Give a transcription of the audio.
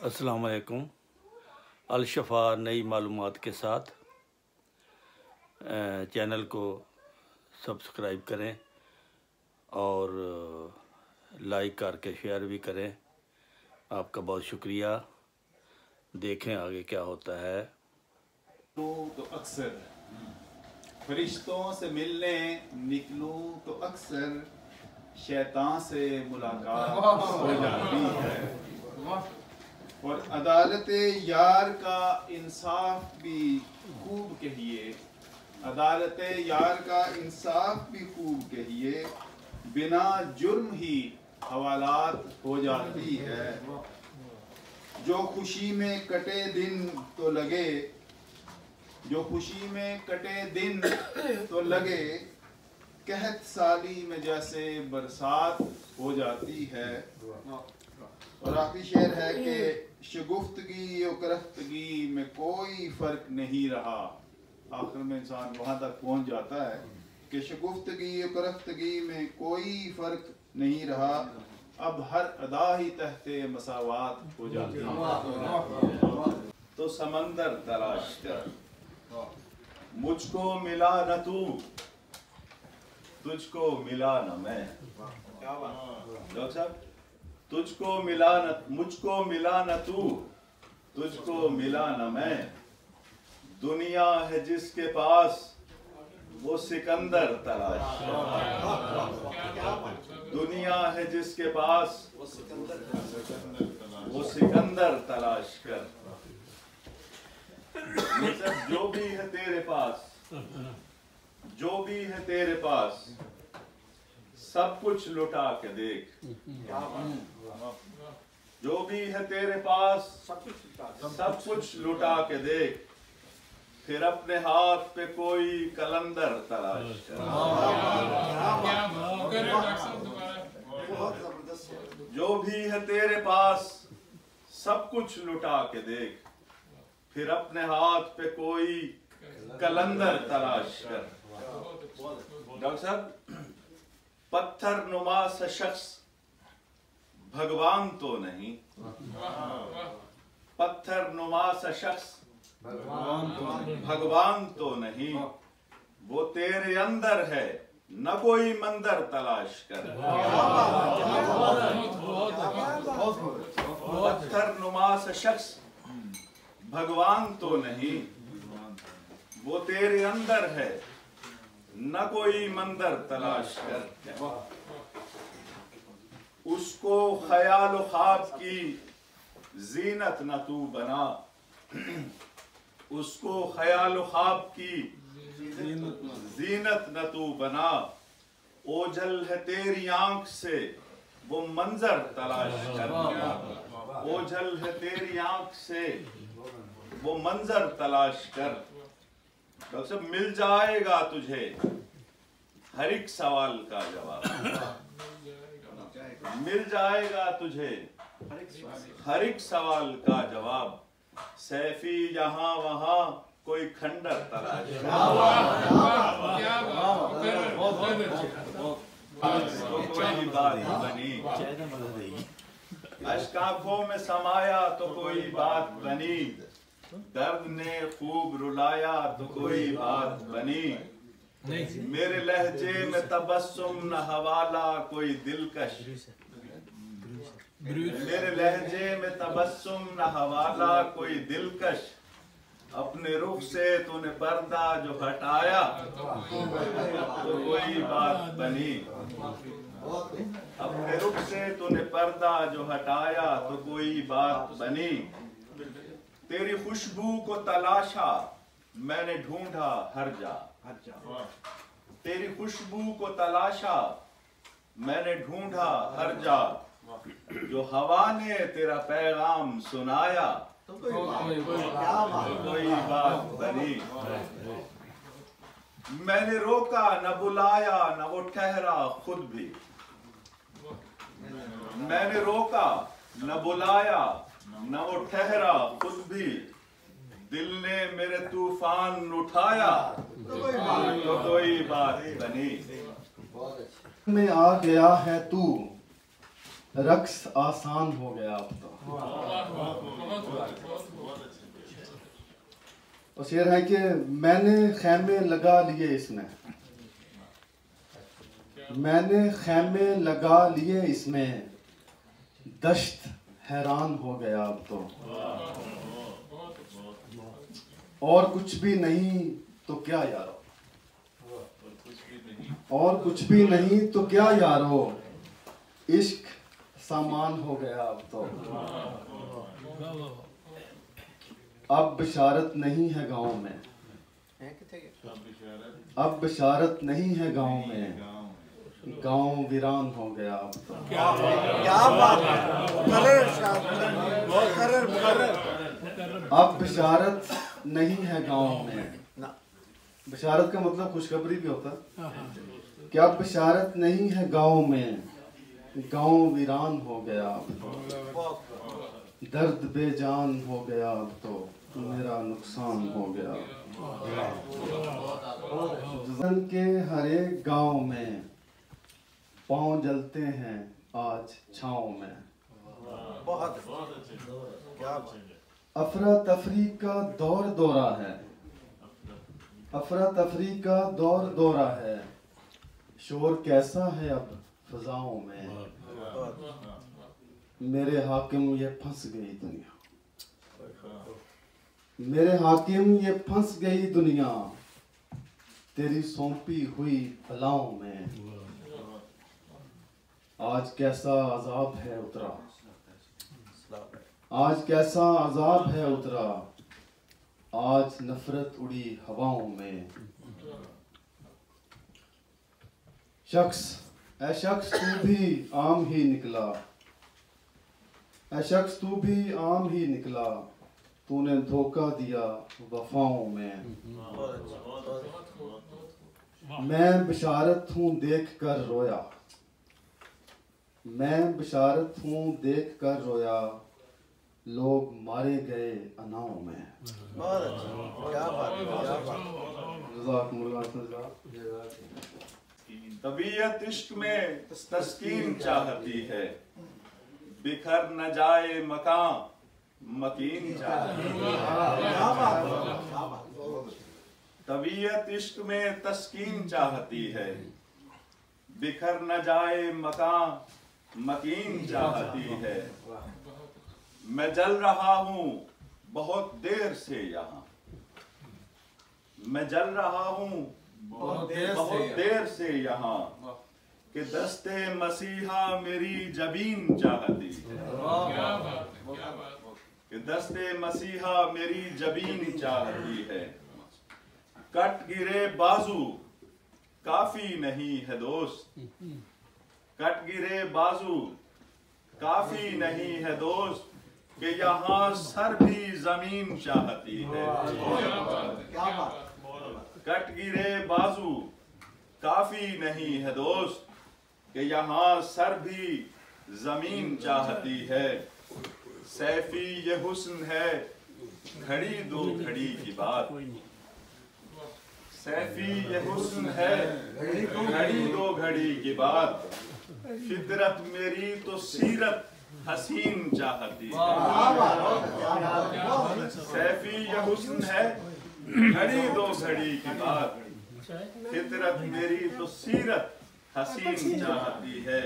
अस्सलाम वालेकुम। अलशफा नई मालूमात के साथ चैनल को सब्सक्राइब करें और लाइक करके शेयर भी करें। आपका बहुत शुक्रिया। देखें आगे क्या होता है। तो अक्सर फरिश्तों से मिलने निकलूं तो अक्सर शैतान से मुलाकात हो जाती है। और अदालत यार का इंसाफ भी खूब कहिए, अदालत यार का इंसाफ भी खूब कहिए, बिना जुर्म ही हवालात हो जाती है। जो खुशी में कटे दिन तो लगे, जो खुशी में कटे दिन तो लगे, कहत साली में जैसे बरसात हो जाती है। और आखिरी शेर है कि शगुफ्तगी और करफ्तगी में कोई फर्क नहीं रहा। आखिर में इंसान वहां तक पहुंच जाता है कि शगुफ्तगी और करफ्तगी में कोई फर्क नहीं रहा। अब हर अदा ही तहते मसावात हो जाती है। तो समंदर तलाश कर, मुझको मिला न तू, तुझको मिला न मैं। डॉक्टर साहब, तुझको मिला न, मुझको मिला न तू, तुझको मिला न मैं। दुनिया है जिसके पास वो सिकंदर तलाश कर। दुनिया है जिसके पास वो सिकंदर तलाश कर। जो भी है तेरे पास, जो भी है तेरे पास, सब कुछ लुटा के देख। जो भी है तेरे पास, सब कुछ लुटा के देख, फिर अपने हाथ पे कोई कलंदर तलाश कर। जो भी है तेरे पास, सब कुछ लुटा के देख, फिर अपने हाथ पे कोई कलंदर तलाश कर। डॉक्टर साहब, पत्थर नुमा सा शख्स भगवान तो नहीं, पत्थर नुमा सा शख्स भगवान तो नहीं, वो तेरे अंदर है, न कोई मंदिर तलाश कर। पत्थर नुमा सा शख्स भगवान तो नहीं, वो तेरे अंदर है, न कोई मंदिर तलाश कर। उसको ख्याल और ख्वाब की जीनत न तू बना, उसको ख्याल और ख्वाब की जीनत न तू बना। ओझल है तेरी आंख से वो मंजर तलाश कर। ओझल है तेरी आंख से वो मंजर तलाश कर। डॉक्टर साहब, मिल जाएगा तुझे हर एक सवाल का जवाब। मिल जाएगा तुझे हर एक सवाल का जवाब। सैफी यहाँ वहाँ कोई खंडर तलाश तो कोई बात बनी। अश्क आंखों में समाया तो कोई बात बनी, दर्द ने खूब रुलाया तो कोई बात बनी। मेरे लहजे में तबस्सुम न हवाला कोई दिलकश, मेरे लहजे में तबस्सुम न हवाला कोई दिलकश। अपने रुख से तूने पर्दा जो हटाया तो कोई बात बनी। अपने रुख से तूने पर्दा जो हटाया तो कोई बात बनी। तेरी खुशबू को तलाशा मैंने ढूंढा हर जा, तेरी खुशबू को तलाशा मैंने ढूंढा हर जा। जो हवा ने तेरा पैगाम सुनाया तो कोई बात बनी। मैंने रोका न बुलाया न वो ठहरा खुद भी, मैंने रोका न बुलाया न वो ठहरा खुद भी। दिल ने मेरे तूफान उठाया तो कोई बात बनी। में आ गया है तू, रक्स आसान हो गया अब तो। اور شعر ہے کہ میں نے خیمے لگا لیے اس میں، میں نے خیمے لگا لیے اس میں، دشت حیران ہو گیا اب تو، اور کچھ بھی نہیں تو کیا یارو، اور کچھ بھی نہیں تو کیا یارو، عشق سامان ہو گیا اب تو، اب بشارت نہیں ہے گاؤں میں، اب بشارت نہیں ہے گاؤں میں، گاؤں ویران ہو گیا اب تو۔ کیا بات ہے، اب بشارت نہیں ہے گاؤں میں، بشارت کا مطلب خوشخبری بھی ہوتا ہے کہ اب بشارت نہیں ہے گاؤں میں، گاؤں ویران ہو گیا اب تو، درد بے جان ہو گیا اب تو، میرا نقصان ہو گیا۔ زن کے ہر ایک گاؤں میں پاؤں جلتے ہیں آج چھاؤں میں، افراتفری کا دور دورہ ہے، افراتفری کا دور دورہ ہے، شور کیسا ہے اب فضاؤں میں، میرے حاکم یہ پھنس گئی دنیا، میرے حاکم یہ پھنس گئی دنیا، تیری سونپی ہوئی بلاؤں میں، آج کیسا عذاب ہے اترا، آج کیسا عذاب ہے اترا، آج نفرت اڑی ہواؤں میں، اے شخص تو بھی عام ہی نکلا، اے شخص تو بھی عام ہی نکلا، تو نے دھوکہ دیا وفاؤں میں، میں بشارت ہوں دیکھ کر رویا، میں بشارت ہوں دیکھ کر رویا، لوگ مارے گئے اناؤں میں۔ جزاکم اللہ خیر۔ طبیعت عشق میں تسکین چاہتی ہے، بکھر نہ جائے مکان مکین چاہتی ہے، طبیعت عشق میں تسکین چاہتی ہے، بکھر نہ جائے مکان مکین چاہتی ہے، میں جل رہا ہوں بہت دیر سے یہاں، میں جل رہا ہوں بہت دیر سے یہاں، کہ دست مسیحا میری جبین چاہتی ہے، کہ دست مسیحا میری جبین چاہتی ہے، کٹ گرے بازو کافی نہیں ہے دوست، کٹ گرے بازو کافی نہیں ہے دوست، کہ یہاں سر بھی زمین چاہتی ہے، کٹ گرے بازو کافی نہیں ہے دوست، کہ یہاں سر بھی زمین چاہتی ہے، سیفی یہ حسن ہے گھڑی دو گھڑی کی بات، سیفی یہ حسن ہے گھڑی دو گھڑی کی بات، فطرت میری تو سیرت حسین چاہتی ہے، سیفی یہ حسن ہے گھڑی دو گھڑی کی بات، فطرت میری تو سیرت حسین چاہتی ہے۔